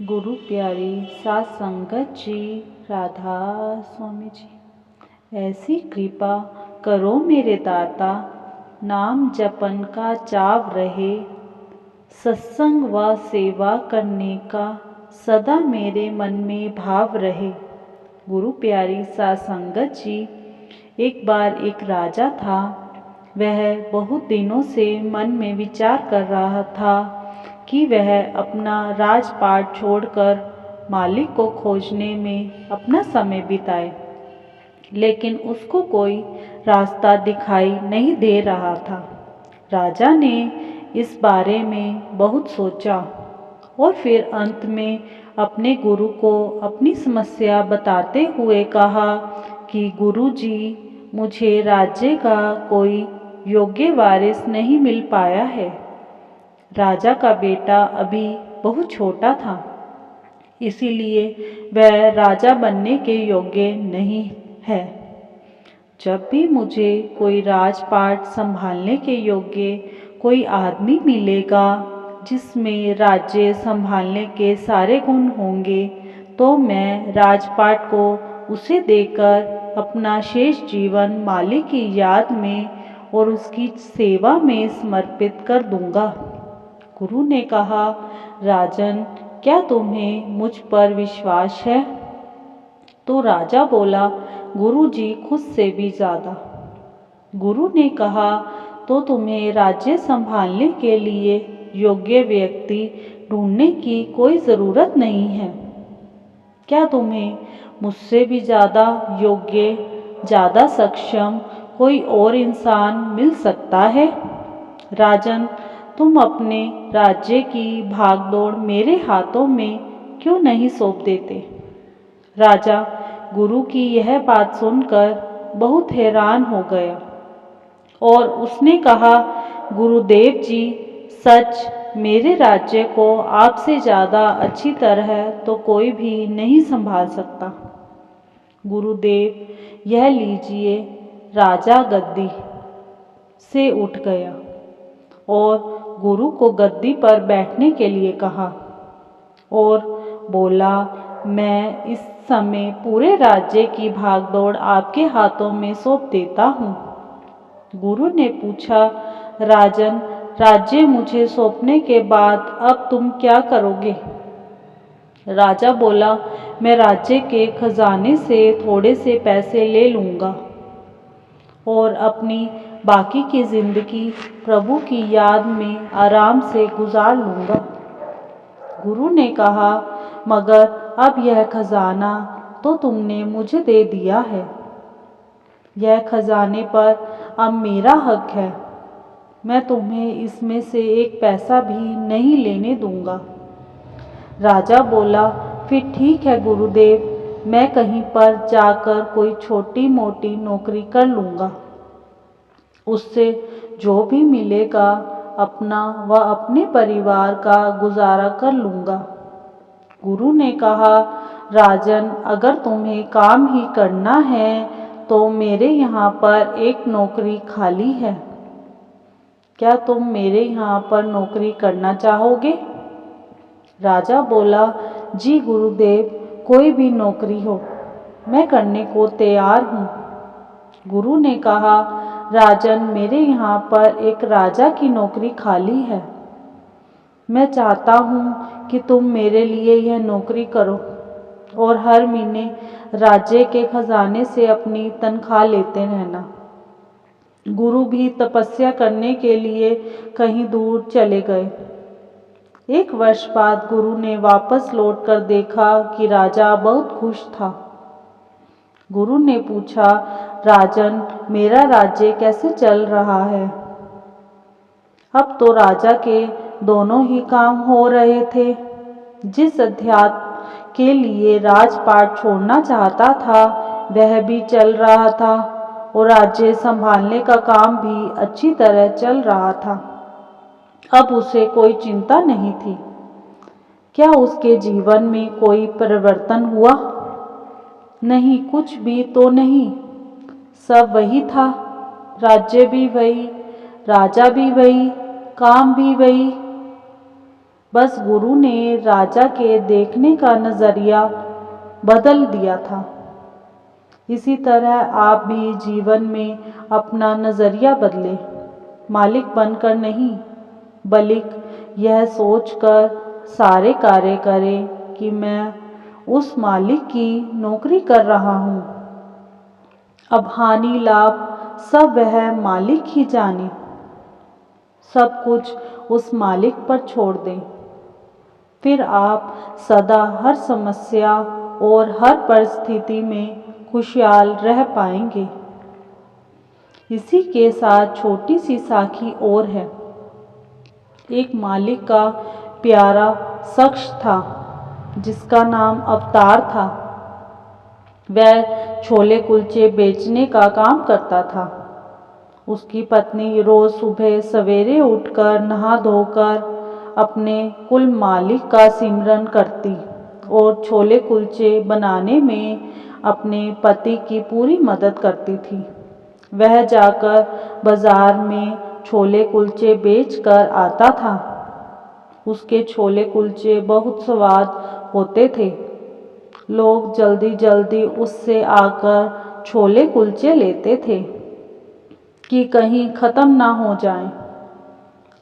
गुरु प्यारी सात संगत जी, राधा स्वामी जी। ऐसी कृपा करो मेरे दाता, नाम जपन का चाव रहे, सत्संग व सेवा करने का सदा मेरे मन में भाव रहे। गुरु प्यारी सात संगत जी, एक बार एक राजा था। वह बहुत दिनों से मन में विचार कर रहा था कि वह अपना राजपाट छोड़कर मालिक को खोजने में अपना समय बिताए, लेकिन उसको कोई रास्ता दिखाई नहीं दे रहा था। राजा ने इस बारे में बहुत सोचा और फिर अंत में अपने गुरु को अपनी समस्या बताते हुए कहा कि गुरु जी, मुझे राज्य का कोई योग्य वारिस नहीं मिल पाया है। राजा का बेटा अभी बहुत छोटा था, इसीलिए वह राजा बनने के योग्य नहीं है। जब भी मुझे कोई राजपाट संभालने के योग्य कोई आदमी मिलेगा जिसमें राज्य संभालने के सारे गुण होंगे, तो मैं राजपाट को उसे देकर अपना शेष जीवन मालिक की याद में और उसकी सेवा में समर्पित कर दूंगा। गुरु ने कहा, राजन, क्या तुम्हें मुझ पर विश्वास है? तो राजा बोला, गुरु जी, खुद से भी ज़्यादा। गुरु ने कहा, तो तुम्हें राज्य संभालने के लिए योग्य व्यक्ति ढूंढने की कोई ज़रूरत नहीं है। क्या तुम्हें मुझसे भी ज़्यादा योग्य, ज़्यादा सक्षम कोई और इंसान मिल सकता है? राजन, तुम अपने राज्य की भागदौड़ मेरे हाथों में क्यों नहीं सौंप देते? राजा गुरु की यह बात सुनकर बहुत हैरान हो गया और उसने कहा, गुरुदेव जी, सच मेरे राज्य को आपसे ज़्यादा अच्छी तरह तो कोई भी नहीं संभाल सकता। गुरुदेव, यह लीजिए। राजा गद्दी से उठ गया और गुरु को गद्दी पर बैठने के लिए कहा और बोला, मैं इस समय पूरे राज्य की भागदौड़ आपके हाथों में सौंप देता हूँ। गुरु ने पूछा, राजन, राज्य मुझे सौंपने के बाद अब तुम क्या करोगे? राजा बोला, मैं राज्य के खजाने से थोड़े से पैसे ले लूँगा और अपनी बाकी की जिंदगी प्रभु की याद में आराम से गुजार लूँगा। गुरु ने कहा, मगर अब यह खजाना तो तुमने मुझे दे दिया है, यह खजाने पर अब मेरा हक है। मैं तुम्हें इसमें से एक पैसा भी नहीं लेने दूंगा। राजा बोला, फिर ठीक है गुरुदेव, मैं कहीं पर जाकर कोई छोटी मोटी नौकरी कर लूँगा, उससे जो भी मिलेगा अपना व अपने परिवार का गुजारा कर लूँगा। गुरु ने कहा, राजन, अगर तुम्हें काम ही करना है तो मेरे यहाँ पर एक नौकरी खाली है। क्या तुम मेरे यहाँ पर नौकरी करना चाहोगे? राजा बोला, जी गुरुदेव, कोई भी नौकरी हो, मैं करने को तैयार हूँ। गुरु ने कहा, राजन, मेरे यहाँ पर एक राजा की नौकरी खाली है। मैं चाहता हूँ कि तुम मेरे लिए यह नौकरी करो और हर महीने राज्य के खजाने से अपनी तनख्वाह लेते रहना। गुरु भी तपस्या करने के लिए कहीं दूर चले गए। एक वर्ष बाद गुरु ने वापस लौटकर देखा कि राजा बहुत खुश था। गुरु ने पूछा, राजन, मेरा राज्य कैसे चल रहा है? अब तो राजा के दोनों ही काम हो रहे थे। जिस अध्यात्म के लिए राजपाट छोड़ना चाहता था वह भी चल रहा था और राज्य संभालने का काम भी अच्छी तरह चल रहा था। अब उसे कोई चिंता नहीं थी। क्या उसके जीवन में कोई परिवर्तन हुआ? नहीं, कुछ भी तो नहीं। सब वही था, राज्य भी वही, राजा भी वही, काम भी वही। बस गुरु ने राजा के देखने का नज़रिया बदल दिया था। इसी तरह आप भी जीवन में अपना नज़रिया बदलें, मालिक बनकर नहीं, बल्कि यह सोचकर सारे कार्य करें कि मैं उस मालिक की नौकरी कर रहा हूँ। अब हानि लाभ सब वह मालिक ही जाने। सब कुछ उस मालिक पर छोड़ दें, फिर आप सदा हर समस्या और हर परिस्थिति में खुशहाल रह पाएंगे। इसी के साथ छोटी सी साखी और है। एक मालिक का प्यारा शख्स था जिसका नाम अवतार था। वह छोले कुलचे बेचने का काम करता था। उसकी पत्नी रोज सुबह सवेरे उठकर नहा धोकर अपने कुल मालिक का सिमरन करती और छोले कुलचे बनाने में अपने पति की पूरी मदद करती थी। वह जाकर बाजार में छोले कुलचे बेचकर आता था। उसके छोले कुलचे बहुत स्वाद होते थे। लोग जल्दी जल्दी उससे आकर छोले कुलचे लेते थे कि कहीं ख़त्म ना हो जाएं।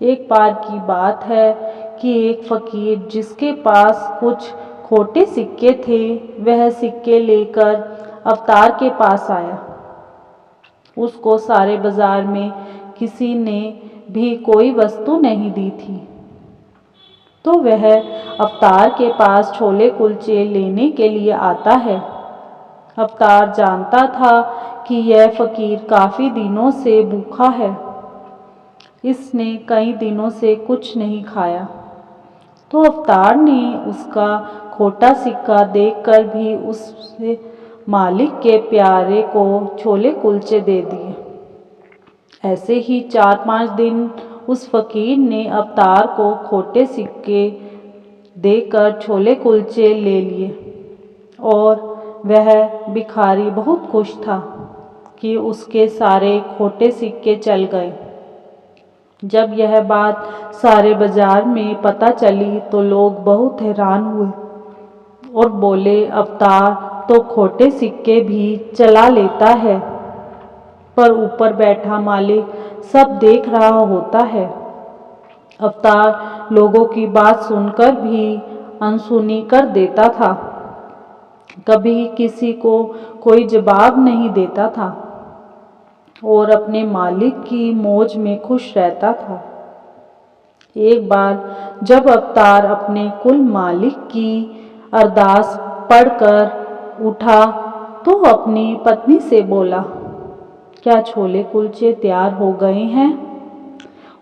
एक बार की बात है कि एक फ़कीर जिसके पास कुछ खोटे सिक्के थे, वह सिक्के लेकर अवतार के पास आया। उसको सारे बाजार में किसी ने भी कोई वस्तु नहीं दी थी, तो वह अवतार के पास छोले कुलचे लेने के लिए आता है। अवतार जानता था कि यह फ़कीर काफ़ी दिनों से भूखा है। इसने कई दिनों से कुछ नहीं खाया। तो अवतार ने उसका खोटा सिक्का देखकर भी उससे मालिक के प्यारे को छोले कुलचे दे दिए। ऐसे ही 4-5 दिन उस फ़कीर ने अवतार को खोटे सिक्के देकर छोले कुलचे ले लिए और वह भिखारी बहुत खुश था कि उसके सारे खोटे सिक्के चल गए। जब यह बात सारे बाजार में पता चली तो लोग बहुत हैरान हुए और बोले, अवतार तो खोटे सिक्के भी चला लेता है, पर ऊपर बैठा मालिक सब देख रहा होता है। अवतार लोगों की बात सुनकर भी अनसुनी कर देता था। कभी किसी को कोई जवाब नहीं देता था और अपने मालिक की मौज में खुश रहता था। एक बार जब अवतार अपने कुल मालिक की अरदास पढ़कर उठा तो अपनी पत्नी से बोला, क्या छोले कुलचे तैयार हो गए हैं?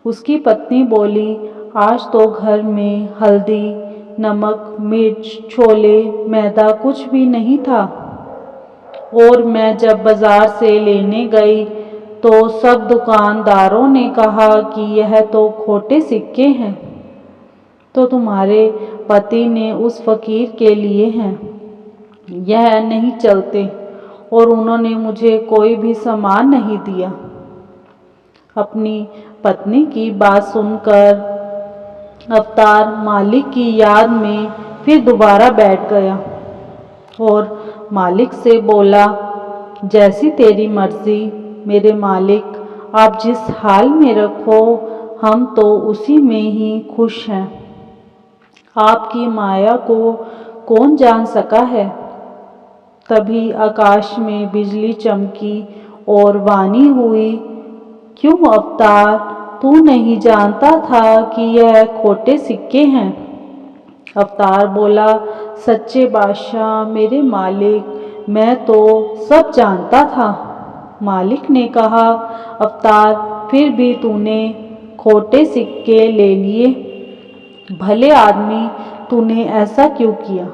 उसकी पत्नी बोली, आज तो घर में हल्दी, नमक, मिर्च, छोले, मैदा कुछ भी नहीं था और मैं जब बाजार से लेने गई तो सब दुकानदारों ने कहा कि यह तो खोटे सिक्के हैं, तो तुम्हारे पति ने उस फ़कीर के लिए हैं, यह नहीं चलते और उन्होंने मुझे कोई भी सामान नहीं दिया। अपनी पत्नी की बात सुनकर अवतार मालिक की याद में फिर दोबारा बैठ गया और मालिक से बोला, जैसी तेरी मर्जी मेरे मालिक, आप जिस हाल में रखो हम तो उसी में ही खुश हैं। आपकी माया को कौन जान सका है। तभी आकाश में बिजली चमकी और वाणी हुई, क्यों अवतार, तू नहीं जानता था कि यह खोटे सिक्के हैं? अवतार बोला, सच्चे बादशाह मेरे मालिक, मैं तो सब जानता था। मालिक ने कहा, अवतार फिर भी तूने खोटे सिक्के ले लिए, भले आदमी, तूने ऐसा क्यों किया?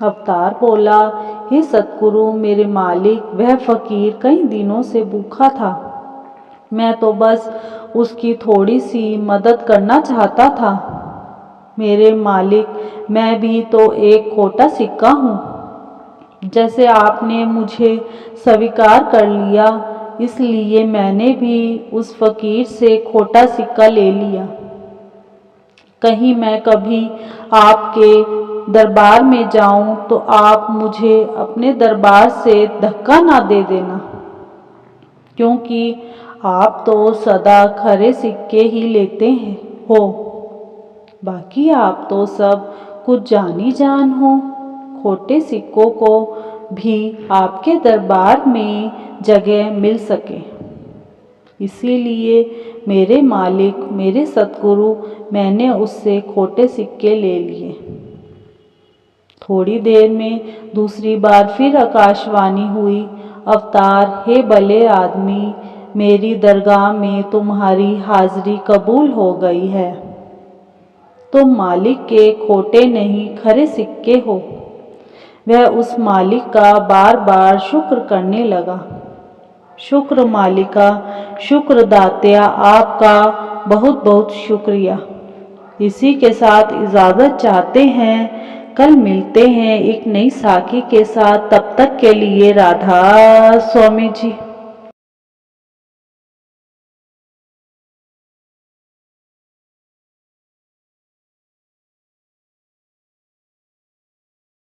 अवतार बोला, हे सतगुरु मेरे मालिक, वह फ़कीर कई दिनों से भूखा था। मैं तो बस उसकी थोड़ी सी मदद करना चाहता था। मेरे मालिक, मैं भी तो एक खोटा सिक्का हूँ। जैसे आपने मुझे स्वीकार कर लिया, इसलिए मैंने भी उस फ़कीर से खोटा सिक्का ले लिया। कहीं मैं कभी आपके दरबार में जाऊं तो आप मुझे अपने दरबार से धक्का ना दे देना, क्योंकि आप तो सदा खरे सिक्के ही लेते हैं हो। बाकी आप तो सब कुछ जानी जान हो। खोटे सिक्कों को भी आपके दरबार में जगह मिल सके, इसीलिए मेरे मालिक, मेरे सतगुरु, मैंने उससे खोटे सिक्के ले लिए। थोड़ी देर में दूसरी बार फिर आकाशवाणी हुई, अवतार, हे भले आदमी, मेरी दरगाह में तुम्हारी हाजिरी कबूल हो गई है। तुम मालिक के खोटे नहीं खरे सिक्के हो। वह उस मालिक का बार बार शुक्र करने लगा। शुक्र मालिका, शुक्र दात्या, आपका बहुत बहुत शुक्रिया। इसी के साथ इजाज़त चाहते हैं। कल मिलते हैं एक नई साखी के साथ। तब तक के लिए राधा स्वामी जी।